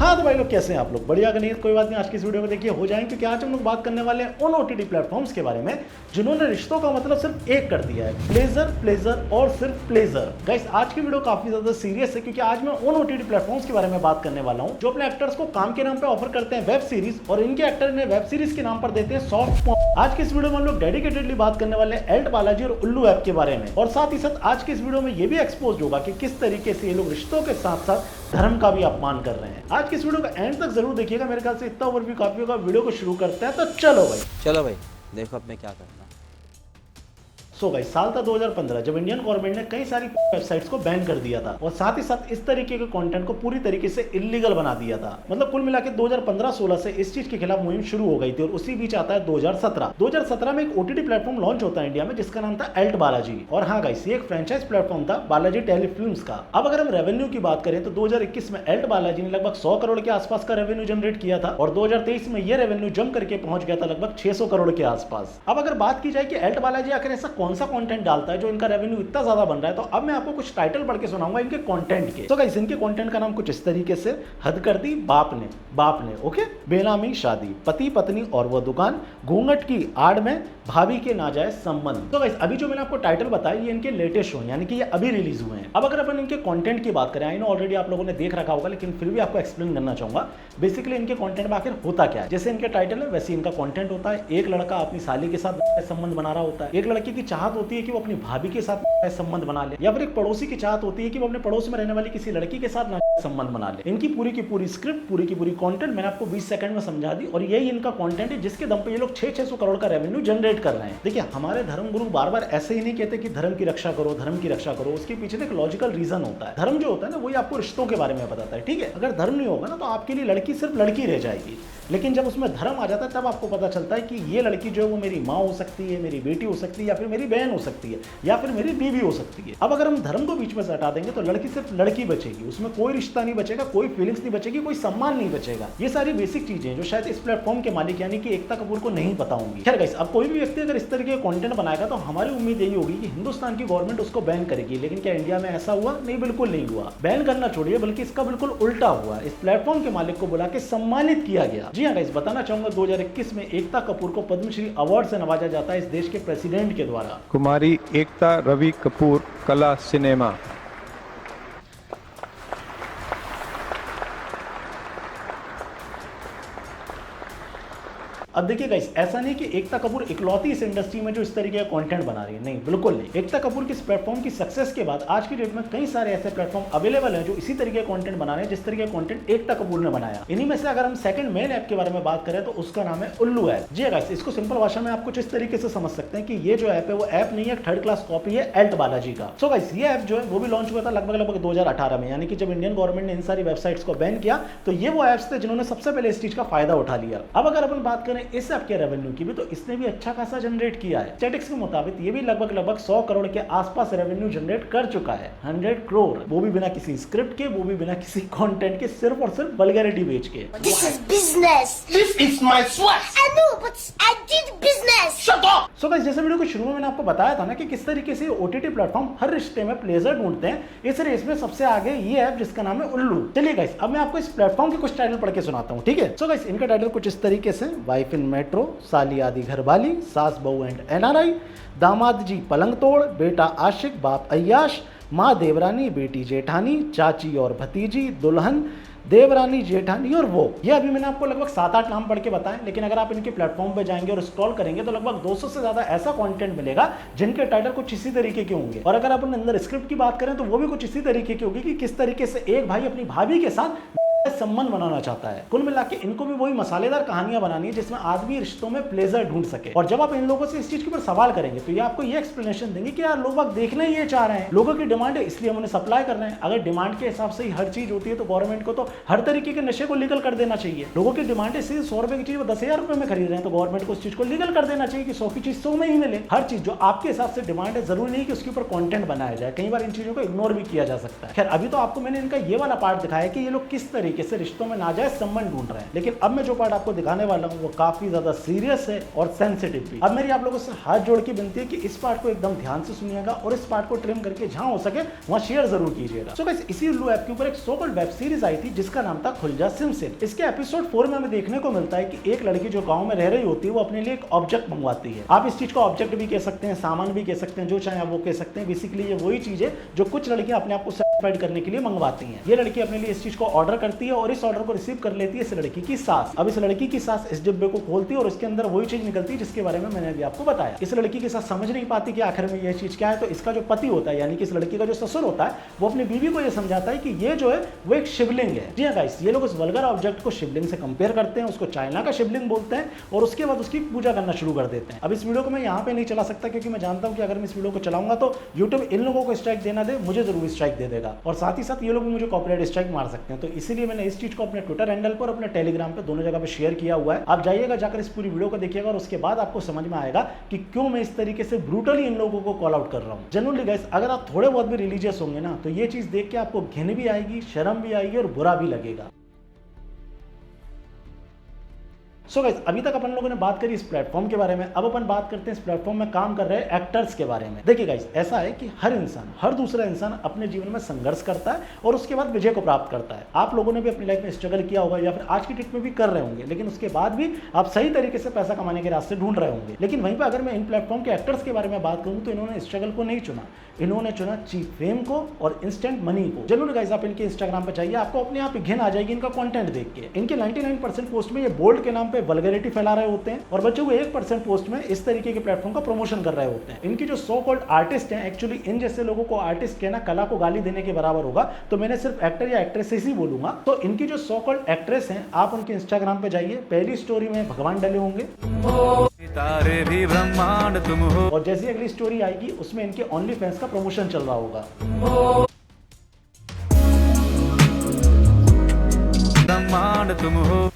हाँ तो भाई लोग कैसे हैं आप लोग? बढ़िया? नहीं कोई बात नहीं, आज की इस वीडियो में देखिए हो जाएंगे, क्योंकि आज हम लोग बात करने वाले हैं उन ओटीटी प्लेटफॉर्म्स के बारे में जिन्होंने रिश्तों का मतलब सिर्फ एक कर दिया है, प्लेजर प्लेजर और सिर्फ प्लेजर। गाइस आज की वीडियो काफी ज्यादा सीरियस है, क्योंकि आज मैं उन ओटीटी प्लेटफॉर्म्स के बारे में बात करने वाला हूं जो अपने एक्टर्स को काम के नाम पे ऑफर करते हैं वेब सीरीज, और इनके एक्टर ने वेब सीरीज के नाम पर देते हैं सॉफ्ट पॉर्न। आज की इस वीडियो में हम लोग डेडिकेटेडली बात करने वाले हैं एल्ट बालाजी और उल्लू ऐप के बारे में, और साथ ही साथ आज की इस वीडियो में ये भी एक्सपोज होगा कि किस तरीके से ये लोग रिश्तों के साथ साथ धर्म का भी अपमान कर रहे हैं। आज की इस वीडियो का एंड तक जरूर देखिएगा, मेरे ख्याल से इतना ओवरव्यू काफी होगा। वीडियो को शुरू करते हैं, तो चलो भाई देखो अब मैं क्या करता हूँ। सो गाइस साल था 2015 जब इंडियन गवर्नमेंट ने कई सारी वेबसाइट्स को बैन कर दिया था, और साथ ही साथ इस तरीके के कंटेंट को पूरी तरीके से इलीगल बना दिया था। मतलब कुल मिलाकर 2015-16 से इस चीज के खिलाफ मुहिम शुरू हो गई थी, और उसी बीच आता है 2017 में एक ओटीटी प्लेटफॉर्म लॉन्च होता है इंडिया में, जिसका नाम था एल्ट बालाजी। और हाँ गाइस, ये एक फ्रेंचाइज प्लेटफॉर्म था बालाजी टेलीफिल्म्स का। अब अगर हम रेवेन्यू की बात करें तो 2021 में एल्ट बालाजी ने लगभग 100 करोड़ के आसपास का रेवेन्यू जनरेट किया था, और 2023 में यह रेवेन्यू जम करके पहुंच गया था लगभग 600 करोड़ के आसपास। अब अगर बात की जाए कि एल्ट बालाजी आखिर ऐसा कौन सा कंटेंट डालता है जो इनका रेवेन्यू इतना ज्यादा बन रहा है, तो अब मैं आपको कुछ टाइटल पढ़ के सुनाऊंगा इनके कंटेंट के। तो गाइस इनके कंटेंट का नाम कुछ इस तरीके से: हद कर दी बाप ने, ओके, बेनामी शादी, पति पत्नी और वो दुकान, घूंघट की आड़ में भाभी के नाजायज संबंध। तो गाइस अभी जो मैंने आपको टाइटल बताया ये इनके लेटेस्ट शो, यानी कि ये अभी रिलीज हुए हैं। अब अगर अपन इनके कंटेंट की बात करें, आई नो ऑलरेडी आप लोगों ने देख रखा होगा, लेकिन फिर भी आपको एक्सप्लेन करना चाहूंगा बेसिकली इनके कंटेंट में आखिर होता क्या है। जैसे इनके टाइटल है वैसे इनका कंटेंट होता है। एक लड़का अपनी साली के साथ संबंध बना रहा होता है, एक लड़की की चाहत होती है कि वो अपनी भाभी के साथ संबंध बना ले, या फिर एक पड़ोसी की चाहत होती है कि वो अपने पड़ोस में रहने वाली किसी लड़की के साथ संबंध बना ले। इनकी पूरी की पूरी स्क्रिप्ट, पूरी की पूरी कंटेंट मैंने आपको 20 सेकंड में समझा दी, और यही इनका कंटेंट है जिसके दम पे ये लोग 600 करोड़ का रेवेन्यू जनरेट कर रहे हैं। देखिए हमारे धर्म गुरु बार बार ऐसे ही नहीं कहते कि धर्म की रक्षा करो, धर्म की रक्षा करो। उसके पीछे एक लॉजिकल रीजन होता है। धर्म जो होता है ना, वही आपको रिश्तों के बारे में बताता है, ठीक है। अगर धर्म नहीं होगा ना तो आपके लिए लड़की सिर्फ लड़की रह जाएगी, लेकिन जब उसमें धर्म आ जाता है तब आपको पता चलता है कि ये लड़की जो है वो मेरी माँ हो सकती है, मेरी बेटी हो सकती है, या फिर मेरी बहन हो सकती है, या फिर मेरी बीवी हो सकती है। अब अगर हम धर्म को बीच में से हटा देंगे तो लड़की सिर्फ लड़की बचेगी, उसमें कोई रिश्ता नहीं बचेगा, कोई फीलिंग्स नहीं बचेगी, कोई सम्मान नहीं बचेगा। ये सारी बेसिक चीजें जो शायद इस प्लेटफॉर्म के मालिक यानी कि एकता कपूर को नहीं पता होंगी। खैर गाइस, अब कोई भी व्यक्ति अगर इस तरीके का कंटेंट बनाएगा तो हमारी उम्मीद यही होगी कि हिंदुस्तान की गवर्नमेंट उसको बैन करेगी। लेकिन क्या इंडिया में ऐसा हुआ? नहीं, बिल्कुल नहीं हुआ। बैन करना छोड़िए, बल्कि इसका बिल्कुल उल्टा हुआ। इस प्लेटफॉर्म के मालिक को बुला के सम्मानित किया गया। जी हाँ गाइस, बताना चाहूंगा 2021 में एकता कपूर को पद्मश्री अवार्ड से नवाजा जाता है इस देश के प्रेसिडेंट के द्वारा। कुमारी एकता रवि कपूर, कला सिनेमा। अब देखिए गाइस, ऐसा नहीं कि एकता कपूर इकलौती इस इंडस्ट्री में जो इस तरीके का कंटेंट बना रही है, नहीं, बिल्कुल नहीं। एकता कपूर की इस प्लेटफॉर्म की सक्सेस के बाद आज की डेट में कई सारे ऐसे प्लेटफॉर्म अवेलेबल हैं जो इसी तरीके का कंटेंट बना रहे हैं जिस तरीके का कंटेंट एकता कपूर ने बनाया। इन्हीं में से अगर हम सेकंड मेन ऐप के बारे में बात करें तो उसका नाम है उल्लू ऐप। जी गाइस, इसको सिंपल भाषा में आप कुछ इस तरीके से समझ सकते हैं कि ये जो ऐप है वो ऐप नहीं है, थर्ड क्लास कॉपी है एल्ट बालाजी का। सो गाइस ये ऐप जो है वो भी लॉन्च हुआ था लगभग 2018 में, यानी कि जब इंडियन गवर्नमेंट ने इन सारी वेबसाइट्स को बैन किया तो ये वो ऐप्स थे जिन्होंने सबसे पहले इस चीज का फायदा उठा लिया। अब अगर अपन बात करें इस ऐप के रेवेन्यू की भी, तो इसने भी अच्छा खासा जनरेट किया है। स्टैटिस्टिक्स के मुताबिक ये भी लगभग 100 करोड़ के आसपास रेवेन्यू जनरेट कर चुका है। 100 करोड़, वो भी बिना किसी स्क्रिप्ट के, वो भी बिना किसी कंटेंट के, सिर्फ और सिर्फ वल्गैरिटी बेच के। This is business. This is my sweat. I know, but I did business. Shut up. So guys, जैसे वीडियो के शुरू में मैंने आपको बताया था ना कि किस तरीके से ओटीटी प्लेटफॉर्म हर रिश्ते में प्लेजर ढूंढते हैं, इस रेस में सबसे आगे ये ऐप जिसका नाम है उल्लू। चलिए गाइस, अब मैं आपको इस प्लेटफॉर्म के कुछ टाइटल पढ़ के सुनाता हूँ, ठीक है। सो गाइस, इनका टाइटल कुछ इस तरीके से: वाइफ इन मेट्रो, साली आदि घरवाली, सास बहू एंड एनआरआई, दामाद जी पलंग तोड़, बेटा आशिक बाप अय्याश, माँ देवरानी बेटी जेठानी, चाची और भतीजी, दुल्हन देवरानी जेठानी और वो। ये अभी मैंने आपको लगभग 7-8 नाम पढ़ के बताएं, लेकिन अगर आप इनके प्लेटफॉर्म पे जाएंगे और स्क्रॉल करेंगे तो लगभग 200 से ज्यादा ऐसा कंटेंट मिलेगा जिनके टाइटल कुछ इसी तरीके के होंगे। और अगर आप उन अंदर स्क्रिप्ट की बात करें तो वो भी कुछ इसी तरीके की होगी कि किस तरीके से एक भाई अपनी भाभी के साथ संबंध बनाना चाहता है। कुल मिला के इनको भी वही मसालेदार कहानियां बनानी है जिसमें आदमी रिश्तों में प्लेजर ढूंढ सके। और जब आप इन लोगों से इस चीज के ऊपर सवाल करेंगे तो ये आपको ये एक्सप्लेनेशन देंगे कि यार लोग देखना ही ये चाह रहे हैं, लोगों की डिमांड है इसलिए हम उन्हें सप्लाई कर रहे हैं। अगर डिमांड के हिसाब से ही हर चीज होती है तो गवर्नमेंट को तो हर तरीके के नशे को लीगल कर देना चाहिए। लोगों की डिमांड है सीधे 100 रुपए की चीज वो 10,000 रुपए में खरीद रहे हैं, तो गवर्नमेंट को उस चीज को लीगल कर देना चाहिए कि 100 की चीज 100 में ही मिले। हर चीज जो आपके हिसाब से डिमांड है जरूरी नहीं कि उसके ऊपर कंटेंट बनाया जाए, कई बार इन चीजों को इग्नोर भी किया जा सकता है। खैर अभी तो आपको मैंने इनका ये वाला पार्ट दिखाया कि ये लोग किस तरीके तरीके से रिश्तों में नाजायज संबंध ढूंढ रहे हैं। लेकिन अब मैं जो पार्ट आपको दिखाने वाला हूँ वो काफी ज्यादा सीरियस है और सेंसिटिव भी। अब मेरी आप लोगों से हाथ जोड़ के विनती है कि इस पार्ट को एकदम ध्यान से सुनिएगा और इस पार्ट को ट्रिम करके जहां हो सके वहां शेयर जरूर कीजिएगा। सो गाइस, इसी उल्लू ऐप के ऊपर एक सो कॉल्ड वेब सीरीज आई थी जिसका नाम था खुल जा सिम से। इसके एपिसोड 4 में हमें देखने को मिलता है कि एक लड़की जो गांव में रह रही होती है वो अपने लिए एक ऑब्जेक्ट मंगवाती है। आप इस चीज को ऑब्जेक्ट भी कह सकते हैं, सामान भी कह सकते हैं, जो चाहे आप वो कह सकते हैं। बेसिकली ये वही चीज है जो कुछ लड़कियां अपने आप को सेटिस्फाइड करने के लिए मंगवाती हैं। ये लड़की अपने लिए इस चीज को ऑर्डर करती है और इस ऑर्डर को रिसीव कर लेती है इस लड़की की सास। अब इस लड़की की सास इस डिब्बे को खोलती है और इसके अंदर वही चीज निकलती है जिसके बारे में मैंने अभी आपको बताया। इस लड़की के साथ समझ नहीं पाती कि आखिर में यह चीज क्या है। तो इसका जो पति होता है यानी कि इस लड़की का जो ससुर होता है वो अपनी बीवी को यह समझाता है कि ये जो है वो एक शिवलिंग है। जी हाँ गाइस, ये लोग उस वल्गर ऑब्जेक्ट को शिवलिंग से कंपेयर करते हैं, उसको चाइना का शिवलिंग बोलते हैं और उसके बाद उसकी पूजा करना शुरू कर देते हैं। अब इस वीडियो को मैं यहाँ पे नहीं चला सकता क्योंकि मैं जानता हूँ कि अगर मैं इस वीडियो को चलाऊंगा तो यूट्यूब इन लोगों को स्ट्राइक देना दे, मुझे जरूर स्ट्राइक दे देगा और साथ ही साथ ये लोग भी मुझे कॉपीराइट स्ट्राइक मार सकते हैं। तो इसीलिए मैंने इस चीज को अपने ट्विटर हैंडल पर, अपने टेलीग्राम पे, दोनों जगह पे शेयर किया हुआ है। आप जाइएगा, जाकर इस पूरी वीडियो को देखिएगा और उसके बाद आपको समझ में आएगा कि क्यों मैं इस तरीके से ब्रूटली इन लोगों को कॉल आउट कर रहा हूँ। जनरली गाइस, अगर आप थोड़े बहुत भी रिलीजियस होंगे ना तो ये चीज देख के आपको घिन भी आएगी, शर्म भी आएगी और बुरा भी लगेगा। सो गाइस, अभी तक अपन लोगों ने बात करी इस प्लेटफॉर्म के बारे में। अब अपन बात करते हैं इस प्लेटफॉर्म में काम कर रहे एक्टर्स के बारे में। देखिए गाइस, ऐसा है कि हर इंसान, हर दूसरा इंसान अपने जीवन में संघर्ष करता है और उसके बाद विजय को प्राप्त करता है। आप लोगों ने भी अपनी लाइफ में स्ट्रगल किया होगा या फिर आज की डेट में भी कर रहे होंगे, लेकिन उसके बाद भी आप सही तरीके से पैसा कमाने के रास्ते ढूंढ रहे होंगे। लेकिन वहीं पर अगर मैं इन प्लेटफॉर्म के एक्टर्स के बारे में बात करूं तो इन्होंने स्ट्रगल को नहीं चुना, इन्होंने चुना चीप फेम को और इंस्टेंट मनी को। जरूर गाइस, आप इनके इंस्टाग्राम पे जाइए, आपको अपने आप घिन आ जाएगी इनका कंटेंट देख के। इनके 99% पोस्ट में ये बोल्ड के नाम पे वल्गैरिटी फैला रहे होते हैं और बच्चों को 1% पोस्ट में इस तरीके के प्लेटफॉर्म का प्रमोशन कर रहे होते हैं। इनकी जो सो कॉल्ड आर्टिस्ट हैं, एक्चुअली इन जैसे लोगों को आर्टिस्ट कहना कला को गाली देने के बराबर होगा, तो मैंने सिर्फ एक्टर या एक्ट्रेसेस ही बोलूंगा। तो इनकी जो सो कॉल्ड एक्ट्रेस हैं, आप उनके इंस्टाग्राम पे जाइए, पहली स्टोरी में भगवान डले होंगे तारे भी ब्रह्मांड तुम हो, और जैसी अगली स्टोरी आएगी उसमें इनके ओनली फैंस का प्रमोशन चल रहा होगा। ब्रह्मांड तुम हो।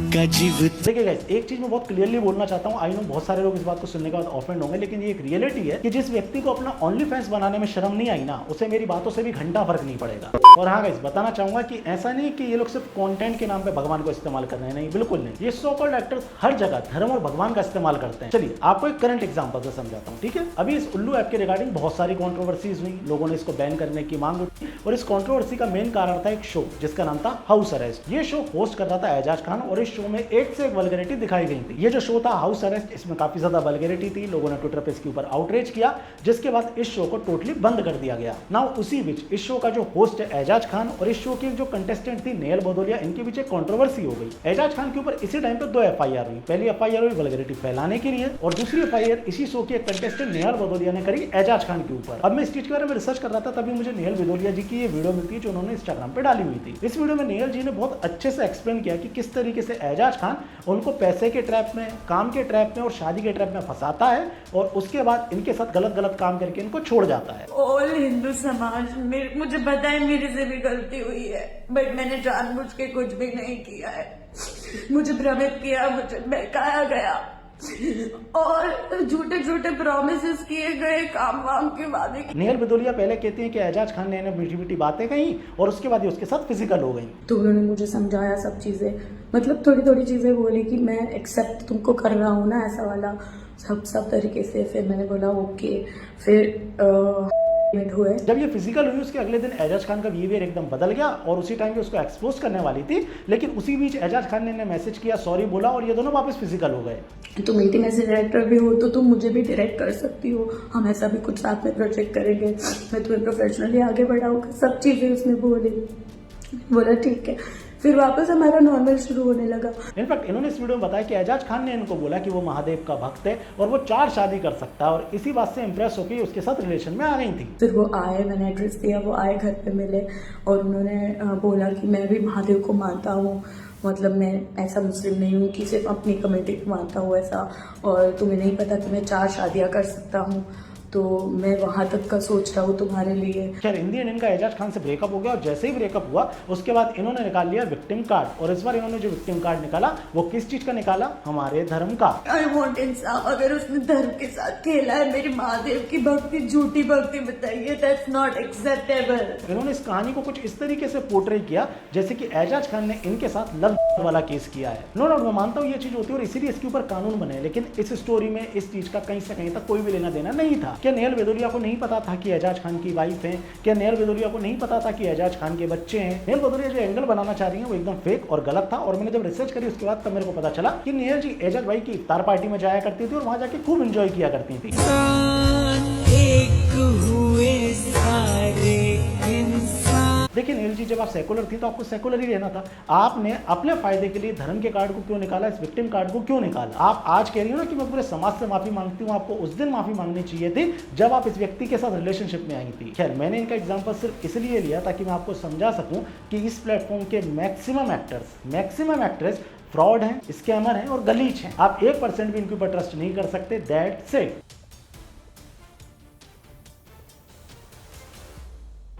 देखिए गाइस, एक चीज मैं बहुत क्लियरली बोलना चाहता हूं। आई नो बहुत सारे लोग इस बात को सुनने के बाद ऑफेंड होंगे, लेकिन ये एक रियलिटी है कि जिस व्यक्ति को अपना ओनली फैंस बनाने में शर्म नहीं आई ना, उसे मेरी बातों से भी घंटा फर्क नहीं पड़ेगा। और हाँ गाइस, बताना चाहूंगा कि ऐसा नहीं कि ये लोग सिर्फ कंटेंट के नाम पे भगवान को इस्तेमाल कर रहे हैं, नहीं, बिल्कुल नहीं। ये सो कॉल्ड एक्टर्स हर जगह धर्म और भगवान का इस्तेमाल करते हैं। चलिए आपको एक करंट एग्जांपल से समझाता हूँ, ठीक है। अभी इस उल्लू ऐप के रिगार्डिंग बहुत सारी कॉन्ट्रोवर्सीज हुई, लोगों ने इसको बैन करने की मांग उठी और इस कॉन्ट्रोवर्सी का मेन कारण था एक शो जिसका नाम था हाउस अरेस्ट। ये शो होस्ट कर रहा था एजाज खान और इस शो में एक से एक वल्गैरिटी दिखाई गई थी। ये जो शो था हाउस अरेस्ट, इसमें काफी ज्यादा वल्गैरिटी थी, लोगों ने ट्विटर पे इसके ऊपर आउटरीच किया, जिसके बाद इस शो को टोटली बंद कर दिया गया। नाउ उसी बीच इस शो का जो होस्ट है एजाज खान और इस शो की जो कंटेस्टेंट थी नेहल भदौरिया, इनके बीच एक कंट्रोवर्सी हो गई। एजाज खान के ऊपर इसी टाइम पे 2 FIR हुई। पहली FIR हुई वल्गैरिटी फैलाने के लिए और दूसरी FIR इसी शो की एक कंटेस्टेंट नेहल भदौरिया ने करी एजाज खान के ऊपर। अब मैं इस चीज के बारे में रिसर्च कर रहा था, तभी मुझे नेहल भदौरिया जी की ये वीडियो मिलती है जो उन्होंने इंस्टाग्राम पे डाली हुई थी। इस वीडियो में नेहल जी ने बहुत अच्छे से एक्सप्लेन किया कि किस तरीके से एजाज खान उनको पैसे के ट्रैप में, काम के ट्रैप में और शादी के ट्रैप में फंसाता है और उसके बाद इनके साथ गलत गलत काम करके इनको छोड़ जाता है। ऑल हिंदू समाज में मुझे पता है मेरे से भी गलती हुई है, बट मैंने जानबूझ के कुछ भी नहीं किया है। मुझे भ्रमित किया, मुझे बहकाया गया और झूठे झूठे प्रॉमिसेस किए गए, काम वाम के वादे। नेहल भदौरिया पहले कहती हैं कि एजाज खान ने मीठी मीठी बातें कही और उसके बाद ही उसके साथ फिजिकल हो गई। तो उन्होंने मुझे समझाया सब चीजें, मतलब थोड़ी थोड़ी चीजें बोली कि मैं एक्सेप्ट तुमको कर रहा हूँ ना, ऐसा वाला सब तरीके से। फिर मैंने बोला ओके। फिर हुए जब ये फिजिकल हुई उसके अगले दिन एजाज खान का बिहेवियर एकदम बदल गया और उसी टाइम पे उसको एक्सपोज करने वाली थी, लेकिन उसी बीच एजाज खान ने मैसेज किया, सॉरी बोला और ये दोनों वापस फिजिकल हो गए। तुम मेरी ऐसे डायरेक्टर भी हो तो तुम मुझे भी डायरेक्ट कर सकती हो, हम ऐसा भी कुछ साथ में प्रोजेक्ट करेंगे, मैं तुम्हें प्रोफेशनली आगे बढ़ाऊंगा। सब चीजें उसने बोली, बोला ठीक है। फिर वापस हमारा नॉर्मल शुरू होने लगा। इनफैक्ट इन्होंने इस वीडियो में बताया कि एजाज खान ने इनको बोला कि वो महादेव का भक्त है और वो 4 शादी कर सकता है और इसी बात से इंप्रेस होकर उसके साथ रिलेशन में आ गई थी। फिर वो आए, मैंने एड्रेस दिया, वो आए, घर पे मिले और उन्होंने बोला कि मैं भी महादेव को मानता हूँ, मतलब मैं ऐसा मुस्लिम नहीं हूँ कि सिर्फ अपनी कम्युनिटी को मानता हूँ ऐसा, और तुम्हें नहीं पता कि मैं 4 शादियाँ कर सकता हूँ। तो मैं वहां तक का सोच रहा हूँ तुम्हारे लिए। खैर इंडियन इनका एजाज खान से ब्रेकअप हो गया और जैसे ही ब्रेकअप हुआ उसके बाद इन्होंने निकाल लिया विक्टिम कार्ड। और इस बार इन्होंने जो विक्टिम कार्ड निकाला वो किस चीज का निकाला? हमारे धर्म का। आई वॉन्ट इंसाफ। अगर उसने धर्म के साथ खेला है, मेरी महादेव की भक्ति, झूठी भक्ति बताई है, दैट्स नॉट एक्सेप्टेबल। इन्होंने इस कहानी को कुछ इस तरीके से पोर्ट्रे किया जैसे कि एजाज खान ने इनके साथ लव वाला केस किया है। नो डाउट मैं मानता हूँ ये चीज होती है और इसीलिए इसके ऊपर कानून बने, लेकिन इस स्टोरी में इस चीज का कहीं से कहीं तक कोई भी लेना देना नहीं था। क्या नेहल बेदोलिया को नहीं पता था कि एजाज खान की वाइफ है? क्या नेहल बेदोलिया को नहीं पता था कि एजाज खान के बच्चे हैं? नेहल बेदोलिया जो एंगल बनाना चाह रही है वो एकदम फेक और गलत था। और मैंने जब रिसर्च करी उसके बाद तब मेरे को पता चला कि नेहल जी एजाज भाई की इफ्तार पार्टी में जाया करती थी और वहां जाके खूब एंजॉय किया करती थी। देखिए नेहल जी, जब आप सेकुलर थी तो आपको सेकुलर ही रहना था। आपने अपने फायदे के लिए धर्म के कार्ड को क्यों निकाला, इस विक्टिम कार्ड को क्यों निकाला? आप आज कह रही हो ना कि मैं पूरे समाज से माफी मांगती हूँ, आपको उस दिन माफी मांगनी चाहिए थी जब आप इस व्यक्ति के साथ रिलेशनशिप में आई थी। खैर मैंने इनका एग्जांपल सिर्फ इसलिए लिया ताकि मैं आपको समझा सकूं कि इस प्लेटफॉर्म के मैक्सिमम एक्ट्रेस फ्रॉड हैं, स्कैमर हैं और गलीच हैं। आप 1% भी इनके ऊपर ट्रस्ट नहीं कर सकते। That's it.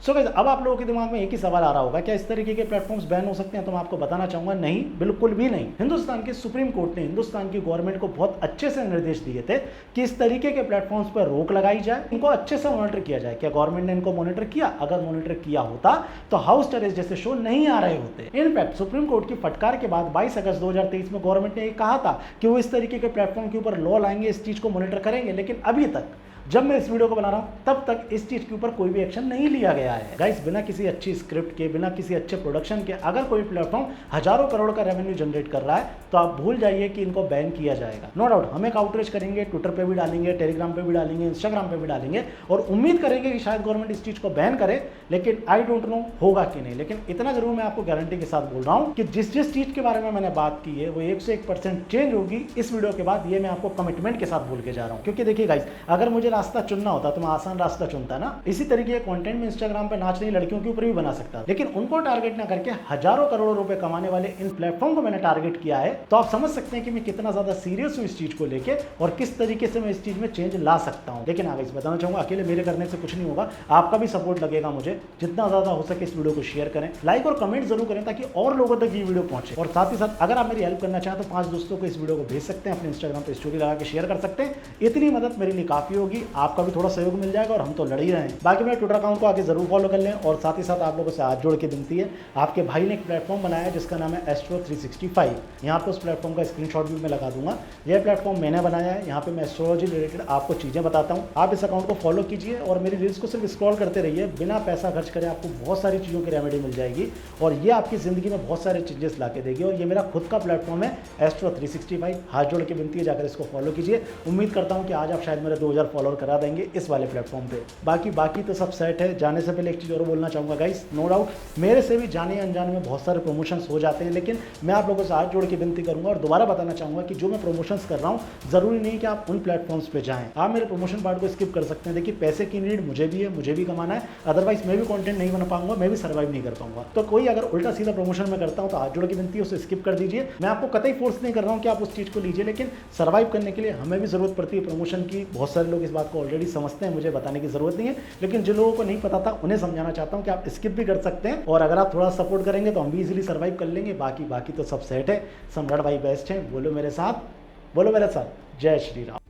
सो गाइस, अब आप लोगों के दिमाग में एक ही सवाल आ रहा होगा, क्या इस तरीके के प्लेटफॉर्म्स बैन हो सकते हैं? तो मैं आपको बताना चाहूंगा नहीं, बिल्कुल भी नहीं। हिंदुस्तान के सुप्रीम कोर्ट ने हिंदुस्तान की गवर्नमेंट को बहुत अच्छे से निर्देश दिए थे कि इस तरीके के प्लेटफॉर्म्स पर रोक लगाई जाए, इनको अच्छे से मॉनिटर किया जाए। क्या गवर्नमेंट ने इनको मॉनिटर किया? अगर मॉनिटर किया होता तो हाउस टेरेस जैसे शो नहीं आ रहे होते। इनफैक्ट सुप्रीम कोर्ट की फटकार के बाद 22 अगस्त 2023 में गवर्नमेंट ने कहा था कि वो इस तरीके के प्लेटफॉर्म के ऊपर लॉ लाएंगे, इस चीज को मॉनिटर करेंगे, लेकिन अभी तक जब मैं इस वीडियो को बना रहा हूं तब तक इस चीज के ऊपर कोई भी एक्शन नहीं लिया गया है। गाइस, बिना किसी अच्छी स्क्रिप्ट के, बिना किसी अच्छे प्रोडक्शन के अगर कोई प्लेटफॉर्म हजारों करोड़ का रेवेन्यू जनरेट कर रहा है तो आप भूल जाइए कि इनको बैन किया जाएगा। नो डाउट हम एक आउटरीच करेंगे, ट्विटर पे भी डालेंगे, टेलीग्राम पे भी डालेंगे, इंस्टाग्राम पे भी डालेंगे और उम्मीद करेंगे कि शायद गवर्नमेंट इस चीज को बैन करे, लेकिन आई डोंट नो होगा कि नहीं। लेकिन इतना जरूर मैं आपको गारंटी के साथ बोल रहा हूं कि जिस चीज के बारे में मैंने बात की है वो 101% चेंज होगी इस वीडियो के बाद। ये मैं आपको कमिटमेंट के साथ बोल के जा रहा हूं, क्योंकि देखिए गाइस, अगर मुझे रास्ता चुनना होता तो मैं आसान रास्ता चुनता ना। इसी तरीके के कंटेंट में इंस्टाग्राम पे नाच रही लड़कियों के ऊपर भी बना सकता, लेकिन उनको टारगेट ना करके हजारों करोड़ों रुपए कमाने वाले इन प्लेटफॉर्म को मैंने टारगेट किया है। तो आप समझ सकते हैं कि मैं कितना ज्यादा सीरियस हूं इस चीज को लेके और किस तरीके से मैं इस चीज में चेंज ला सकता हूं। लेकिन आगे बताना चाहूंगा, अकेले मेरे करने से कुछ नहीं होगा, आपका भी सपोर्ट लगेगा मुझे। जितना ज्यादा हो सके इस वीडियो को शेयर करें, लाइक और कमेंट जरूर करें ताकि और लोगों तक ये वीडियो पहुंचे। और साथ ही साथ अगर आप मेरी हेल्प करना चाहें तो 5 दोस्तों को इस वीडियो को भेज सकते हैं, अपने इंस्टाग्राम पे स्टोरी लगा के शेयर कर सकते हैं। इतनी मदद मेरे लिए काफी होगी, आपका भी थोड़ा सहयोग मिल जाएगा और हम तो लड़ ही रहे हैं। बाकी मेरे ट्विटर अकाउंट को आगे जरूर फॉलो कर लें। और साथ ही साथ आप लोगों से हाथ जोड़ के विनती है, आपके भाई ने एक प्लेटफॉर्म बनाया है जिसका नाम है एस्ट्रो 365। यहाँ पे उस प्लेटफॉर्म का स्क्रीनशॉट भी मैं लगा दूंगा। यह प्लेटफॉर्म मैंने बनाया है, यहाँ पे मैं एस्ट्रोलॉजी रिलेटेड आपको चीजें बताता हूँ। आप इस अकाउंट को फॉलो कीजिए और मेरी रील्स को सिर्फ स्क्रॉल करते रहिए, बिना पैसा खर्च करे आपको बहुत सारी चीजों की रेमेडी मिल जाएगी और ये आपकी जिंदगी में बहुत सारे चेंजेस ला के देगी। और ये मेरा खुद का प्लेटफॉर्म है एस्ट्रो 365। हाथ जोड़ के विनती है, जाकर इसको फॉलो कीजिए। उम्मीद करता हूँ कि आज आप शायद मेरे 2000 फॉलोअर करा देंगे इस वाले प्लेटफॉर्म पे। बाकी तो सब सेट है। जाने से पहले एक चीज़ और बोलना चाहूँगा गाइस, नो डाउट मेरे से भी जाने अनजाने में बहुत सारे प्रमोशंस हो जाते हैं, लेकिन मैं आप लोगों से हाथ जोड़ के विनती करूंगा और दोबारा बताना चाहूँगा कि जो मैं प्रमोशंस कर रहा हूँ ज़रूरी नहीं कि आप उन प्लेटफॉर्म्स पे जाएं। आप मेरे प्रमोशन पार्ट को स्किप कर सकते हैं। देखिए, पैसे की नीड मुझे भी है, मुझे भी कमाना है, अदरवाइज मैं भी कंटेंट नहीं बना पाऊंगा, मैं भी सर्वाइव नहीं कर पाऊंगा। तो कोई अगर उल्टा सीधा प्रमोशन में करता हूँ तो हाथ जोड़ की विनती है उसे स्किप कर दीजिए। मैं आपको कतई फोर्स नहीं कर रहा हूँ कि आप उस चीज़ को लीजिए, लेकिन सर्वाइव करने के लिए हमें भी जरूरत पड़ती है प्रमोशन की। बहुत सारे लोग इस बात को ऑलरेडी समझते हैं, मुझे बताने की जरूरत नहीं है, लेकिन जिन लोगों को नहीं पता था उन्हें समझाना चाहता हूं कि आप स्किप भी कर सकते हैं और अगर आप थोड़ा सपोर्ट करेंगे तो हम भी इजीली सर्वाइव कर लेंगे। बाकी तो सब सेट है। सम्राट भाई बेस्ट हैं। बोलो मेरे साथ, जय श्री राम।